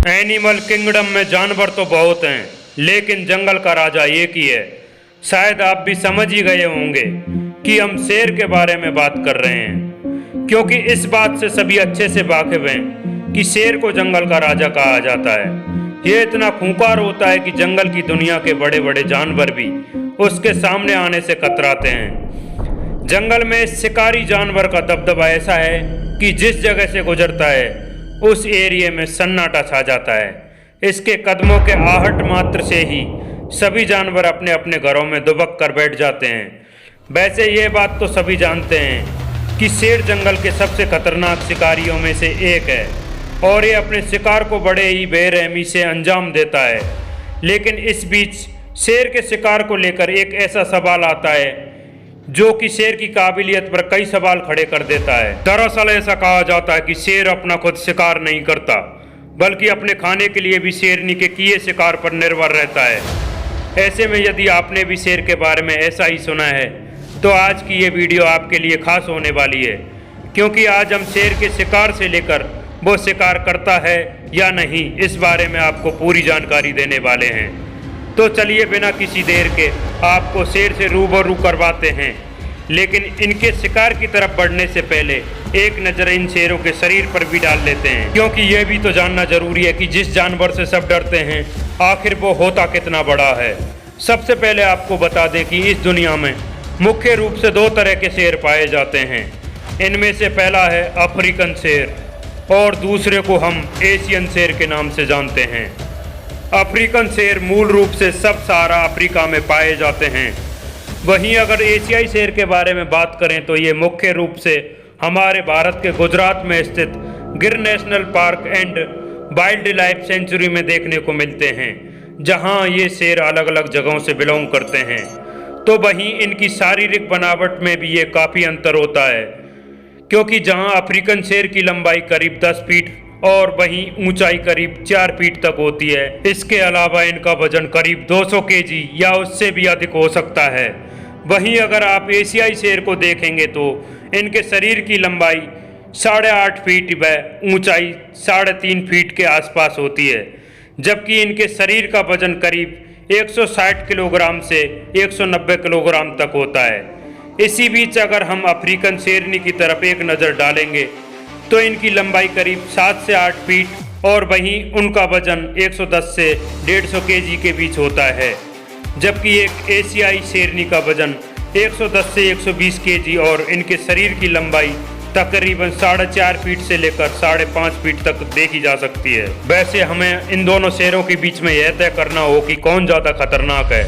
Animal kingdom में जानवर तो बहुत हैं, लेकिन जंगल का राजा एक ही है। शायद आप भी समझ ही गए होंगे कि हम शेर के बारे में बात कर रहे हैं, क्योंकि इस बात से सभी अच्छे से वाकिफ हैं कि शेर को जंगल का राजा कहा जाता है। ये इतना खूंखार होता है कि जंगल की दुनिया के बड़े बड़े जानवर भी उसके सामने आने से कतराते हैं। जंगल में इस शिकारी जानवर का दबदबा ऐसा है कि जिस जगह से गुजरता है उस एरिया में सन्नाटा छा जाता है। इसके कदमों के आहट मात्र से ही सभी जानवर अपने अपने घरों में दुबक कर बैठ जाते हैं। वैसे ये बात तो सभी जानते हैं कि शेर जंगल के सबसे खतरनाक शिकारियों में से एक है और ये अपने शिकार को बड़े ही बेरहमी से अंजाम देता है। लेकिन इस बीच शेर के शिकार को लेकर एक ऐसा सवाल आता है जो कि शेर की काबिलियत पर कई सवाल खड़े कर देता है। दरअसल ऐसा कहा जाता है कि शेर अपना खुद शिकार नहीं करता, बल्कि अपने खाने के लिए भी शेरनी के किए शिकार पर निर्भर रहता है। ऐसे में यदि आपने भी शेर के बारे में ऐसा ही सुना है तो आज की ये वीडियो आपके लिए खास होने वाली है, क्योंकि आज हम शेर के शिकार से लेकर वो शिकार करता है या नहीं इस बारे में आपको पूरी जानकारी देने वाले हैं। तो चलिए बिना किसी देर के आपको शेर से रूबरू करवाते हैं। लेकिन इनके शिकार की तरफ बढ़ने से पहले एक नज़र इन शेरों के शरीर पर भी डाल लेते हैं, क्योंकि ये भी तो जानना जरूरी है कि जिस जानवर से सब डरते हैं आखिर वो होता कितना बड़ा है। सबसे पहले आपको बता दें कि इस दुनिया में मुख्य रूप से दो तरह के शेर पाए जाते हैं। इनमें से पहला है अफ्रीकन शेर और दूसरे को हम एशियन शेर के नाम से जानते हैं। अफ्रीकन शेर मूल रूप से सब सहारा अफ्रीका में पाए जाते हैं। वहीं अगर एशियाई शेर के बारे में बात करें तो ये मुख्य रूप से हमारे भारत के गुजरात में स्थित गिर national park and wild life sanctuary में देखने को मिलते हैं, जहां ये शेर अलग अलग जगहों से बिलोंग करते हैं। तो वहीं इनकी शारीरिक बनावट में भी ये काफ़ी अंतर होता है, क्योंकि जहां अफ्रीकन शेर की लंबाई करीब 10 फीट और वहीं ऊंचाई करीब 4 फीट तक होती है। इसके अलावा इनका वजन करीब 200 केजी या उससे भी अधिक हो सकता है। वहीं अगर आप एशियाई शेर को देखेंगे तो इनके शरीर की लंबाई 8.5 फीट व ऊंचाई 3.5 फीट के आसपास होती है, जबकि इनके शरीर का वजन करीब 160 किलोग्राम से 190 किलोग्राम तक होता है। इसी बीच अगर हम अफ्रीकन शेरनी की तरफ एक नज़र डालेंगे तो इनकी लंबाई करीब 7 से 8 फीट और वहीं उनका वजन 110 से 150 केजी के बीच होता है, जबकि एक एशियाई शेरनी का वजन 110 से 120 केजी और इनके शरीर की लंबाई तकरीबन 4.5 फीट से लेकर 5.5 फीट तक देखी जा सकती है। वैसे हमें इन दोनों शेरों के बीच में यह तय करना हो कि कौन ज़्यादा खतरनाक है,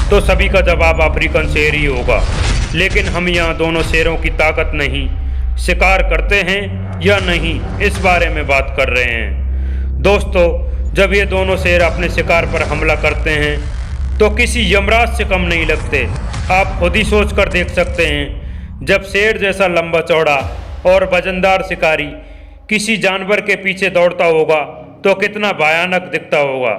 तो सभी का जवाब अफ्रीकन शेर ही होगा। लेकिन हम यहाँ दोनों शेरों की ताकत नहीं, शिकार करते हैं या नहीं इस बारे में बात कर रहे हैं। दोस्तों, जब ये दोनों शेर अपने शिकार पर हमला करते हैं तो किसी यमराज से कम नहीं लगते। आप खुद ही सोच कर देख सकते हैं, जब शेर जैसा लंबा चौड़ा और वजनदार शिकारी किसी जानवर के पीछे दौड़ता होगा तो कितना भयानक दिखता होगा।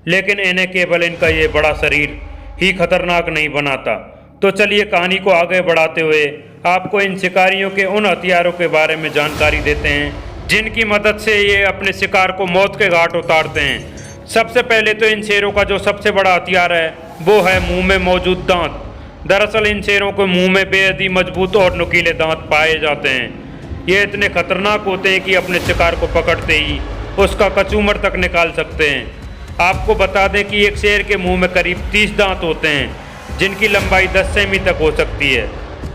लेकिन इन्हें केवल इनका ये बड़ा शरीर ही खतरनाक नहीं बनाता। तो चलिए कहानी को आगे बढ़ाते हुए आपको इन शिकारियों के उन हथियारों के बारे में जानकारी देते हैं जिनकी मदद से ये अपने शिकार को मौत के घाट उतारते हैं। सबसे पहले तो इन शेरों का जो सबसे बड़ा हथियार है वो है मुंह में मौजूद दांत। दरअसल इन शेरों के मुंह में बेहद ही मजबूत और नुकीले दांत पाए जाते हैं। ये इतने खतरनाक होते हैं कि अपने शिकार को पकड़ते ही उसका कचूमर तक निकाल सकते हैं। आपको बता दें कि एक शेर के मुँह में करीब 30 दाँत होते हैं, जिनकी लंबाई 10 सेमी तक हो सकती है।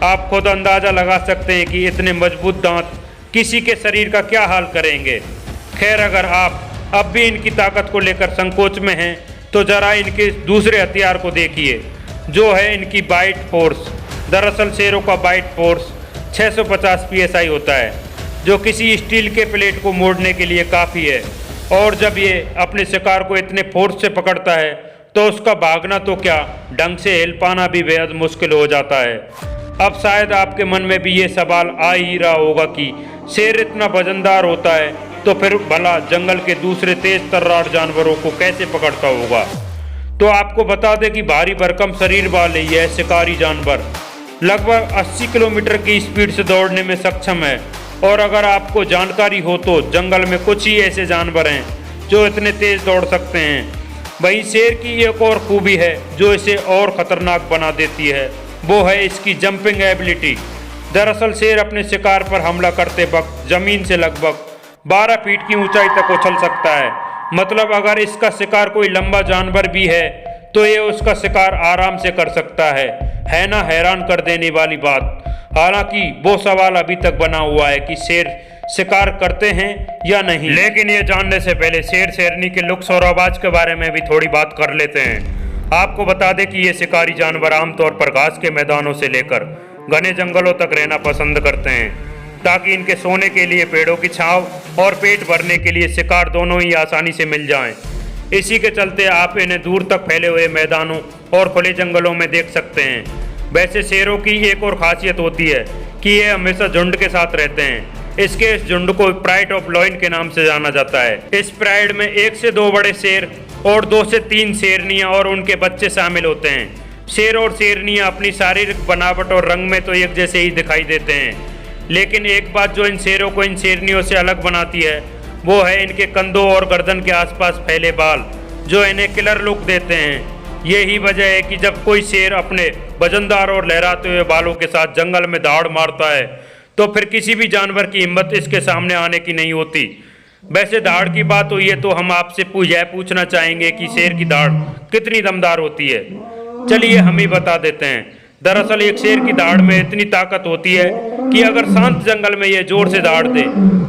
आप खुद अंदाज़ा लगा सकते हैं कि इतने मजबूत दांत किसी के शरीर का क्या हाल करेंगे। खैर, अगर आप अब भी इनकी ताकत को लेकर संकोच में हैं तो ज़रा इनके दूसरे हथियार को देखिए, जो है इनकी बाइट फोर्स। दरअसल शेरों का बाइट फोर्स 650 PSI होता है, जो किसी स्टील के प्लेट को मोड़ने के लिए काफ़ी है। और जब ये अपने शिकार को इतने फोर्स से पकड़ता है तो उसका भागना तो क्या, ढंग से हिल पाना भी बेहद मुश्किल हो जाता है। अब शायद आपके मन में भी ये सवाल आ ही रहा होगा कि शेर इतना वजनदार होता है तो फिर भला जंगल के दूसरे तेज तर्रार जानवरों को कैसे पकड़ता होगा। तो आपको बता दें कि भारी भरकम शरीर वाले यह शिकारी जानवर लगभग 80 किलोमीटर की स्पीड से दौड़ने में सक्षम है। और अगर आपको जानकारी हो तो जंगल में कुछ ही ऐसे जानवर हैं जो इतने तेज दौड़ सकते हैं। वहीं शेर की एक और खूबी है जो इसे और खतरनाक बना देती है, वो है इसकी जंपिंग एबिलिटी। दरअसल शेर अपने शिकार पर हमला करते वक्त जमीन से लगभग 12 फीट की ऊंचाई तक उछल सकता है। मतलब अगर इसका शिकार कोई लंबा जानवर भी है तो ये उसका शिकार आराम से कर सकता है ना हैरान कर देने वाली बात। हालांकि वो सवाल अभी तक बना हुआ है कि शेर शिकार करते हैं या नहीं। लेकिन ये जानने से पहले शेर शेरनी के लुक्स और आवाज के बारे में भी थोड़ी बात कर लेते हैं। आपको बता दें कि ये शिकारी जानवर आमतौर पर घास के मैदानों से लेकर घने जंगलों तक रहना पसंद करते हैं, ताकि इनके सोने के लिए पेड़ों की छांव और पेट भरने के लिए शिकार दोनों ही आसानी से मिल जाएं। इसी के चलते आप इन्हें दूर तक फैले हुए मैदानों और खुले जंगलों में देख सकते हैं। वैसे शेरों की एक और खासियत होती है कि ये हमेशा झुंड के साथ रहते हैं। इसके इस झुंड को प्राइड ऑफ लॉइन के नाम से जाना जाता है। इस प्राइड में 1 से 2 बड़े शेर और 2 से 3 शेरनियां और उनके बच्चे शामिल होते हैं। शेर और शेरनियां अपनी शारीरिक बनावट और रंग में तो एक जैसे ही दिखाई देते हैं, लेकिन एक बात जो इन शेरों को इन शेरनियों से अलग बनाती है वो है इनके कंधों और गर्दन के आसपास फैले बाल, जो इन्हें किलर लुक देते हैं। यही वजह है कि जब कोई शेर अपने वजनदार और लहराते हुए बालों के साथ जंगल में दौड़ मारता है तो फिर किसी भी जानवर की हिम्मत इसके सामने आने की नहीं होती। वैसे दाढ़ की बात हुई है तो हम आपसे यह पूछना चाहेंगे कि शेर की दाढ़ कितनी दमदार होती है। चलिए हम ही बता देते हैं। दरअसल एक शेर की दाढ़ में इतनी ताकत होती है कि अगर शांत जंगल में ये जोर से दाढ़ दे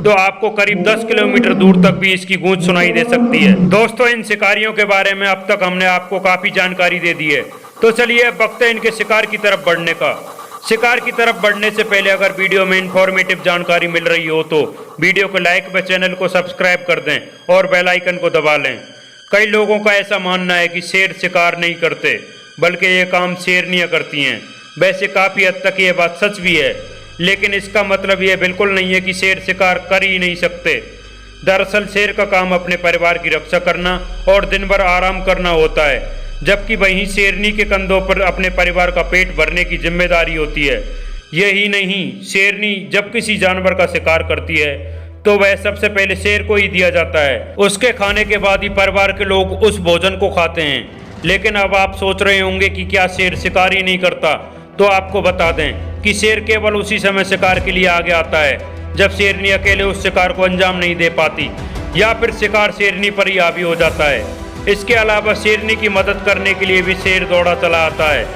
तो आपको करीब 10 किलोमीटर दूर तक भी इसकी गूंज सुनाई दे सकती है। दोस्तों, इन शिकारियों के बारे में अब तक हमने आपको काफी जानकारी दे दी है, तो चलिए अब वक्त है इनके शिकार की तरफ बढ़ने का। शिकार की तरफ बढ़ने से पहले अगर वीडियो में इंफॉर्मेटिव जानकारी मिल रही हो तो वीडियो को लाइक व चैनल को सब्सक्राइब कर दें और बेल आइकन को दबा लें। कई लोगों का ऐसा मानना है कि शेर शिकार नहीं करते बल्कि ये काम शेरनियां करती हैं। वैसे काफ़ी हद तक ये बात सच भी है, लेकिन इसका मतलब ये बिल्कुल नहीं है कि शेर शिकार कर ही नहीं सकते। दरअसल शेर का काम अपने परिवार की रक्षा करना और दिन भर आराम करना होता है, जबकि वहीं शेरनी के कंधों पर अपने परिवार का पेट भरने की जिम्मेदारी होती है। यही नहीं, शेरनी जब किसी जानवर का शिकार करती है तो वह सबसे पहले शेर को ही दिया जाता है। उसके खाने के बाद ही परिवार के लोग उस भोजन को खाते हैं। लेकिन अब आप सोच रहे होंगे कि क्या शेर शिकार ही नहीं करता, तो आपको बता दें कि शेर केवल उसी समय शिकार के लिए आगे आता है जब शेरनी अकेले उस शिकार को अंजाम नहीं दे पाती या फिर शिकार शेरनी पर ही हावी हो जाता है। इसके अलावा शेरनी की मदद करने के लिए भी शेर दौड़ा चला आता है।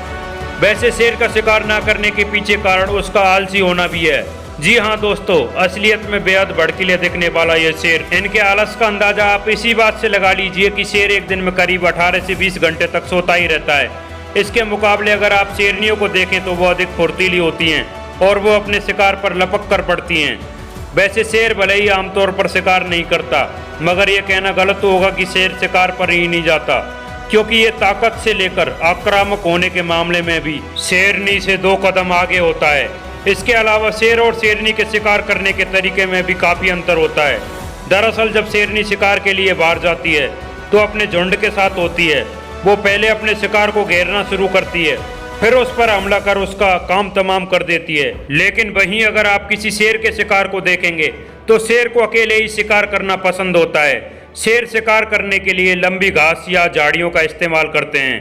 वैसे शेर का शिकार ना करने के पीछे कारण उसका आलसी होना भी है। जी हाँ दोस्तों, असलियत में बेहद भड़कीले दिखने वाला ये शेर, इनके आलस का अंदाजा आप इसी बात से लगा लीजिए कि शेर एक दिन में करीब 18 से 20 घंटे तक सोता ही रहता है। इसके मुकाबले अगर आप शेरनियों को देखें तो वो अधिक फुर्तीली होती हैं और वो अपने शिकार पर लपक कर पड़ती हैं। वैसे शेर भले ही आमतौर पर शिकार नहीं करता, मगर ये कहना गलत होगा कि शेर शिकार पर ही नहीं जाता, क्योंकि ये ताकत से लेकर आक्रामक होने के मामले में भी शेरनी से 2 कदम आगे होता है। इसके अलावा शेर और शेरनी के शिकार करने के तरीके में भी काफ़ी अंतर होता है। दरअसल जब शेरनी शिकार के लिए बाहर जाती है तो अपने झुंड के साथ होती है। वो पहले अपने शिकार को घेरना शुरू करती है, फिर उस पर हमला कर उसका काम तमाम कर देती है। लेकिन वहीं अगर आप किसी शेर के शिकार को देखेंगे तो शेर को अकेले ही शिकार करना पसंद होता है। शेर शिकार करने के लिए लंबी घास या झाड़ियों का इस्तेमाल करते हैं।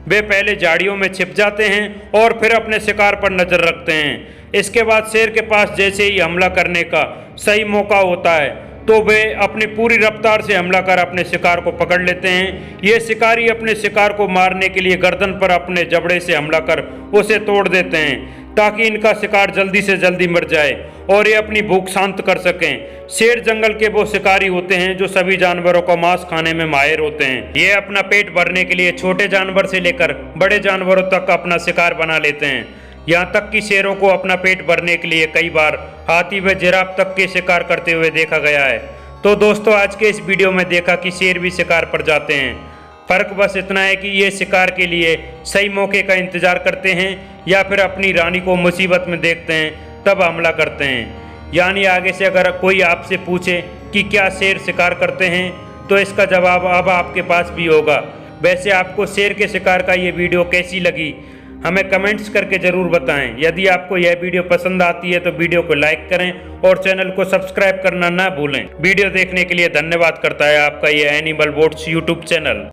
वे पहले झाड़ियों में छिप जाते हैं और फिर अपने शिकार पर नजर रखते हैं। इसके बाद शेर के पास जैसे ही हमला करने का सही मौका होता है तो वे अपनी पूरी रफ्तार से हमला कर अपने शिकार को पकड़ लेते हैं। ये शिकारी अपने शिकार को मारने के लिए गर्दन पर अपने जबड़े से हमला कर उसे तोड़ देते हैं, ताकि इनका शिकार जल्दी से जल्दी मर जाए और ये अपनी भूख शांत कर सकें। शेर जंगल के वो शिकारी होते हैं जो सभी जानवरों का मांस खाने में माहिर होते हैं। ये अपना पेट भरने के लिए छोटे जानवर से लेकर बड़े जानवरों तक अपना शिकार बना लेते हैं। यहाँ तक कि शेरों को अपना पेट भरने के लिए कई बार हाथी व जिराफ तक के शिकार करते हुए देखा गया है। तो दोस्तों, आज के इस वीडियो में देखा कि शेर भी शिकार पर जाते हैं। फ़र्क बस इतना है कि ये शिकार के लिए सही मौके का इंतज़ार करते हैं या फिर अपनी रानी को मुसीबत में देखते हैं तब हमला करते हैं। यानी आगे से अगर कोई आपसे पूछे कि क्या शेर शिकार करते हैं तो इसका जवाब अब आपके पास भी होगा। वैसे आपको शेर के शिकार का ये वीडियो कैसी लगी हमें कमेंट्स करके जरूर बताएं। यदि आपको यह वीडियो पसंद आती है तो वीडियो को लाइक करें और चैनल को सब्सक्राइब करना ना भूलें। वीडियो देखने के लिए धन्यवाद करता है आपका यह एनिमल बोट्स यूट्यूब चैनल।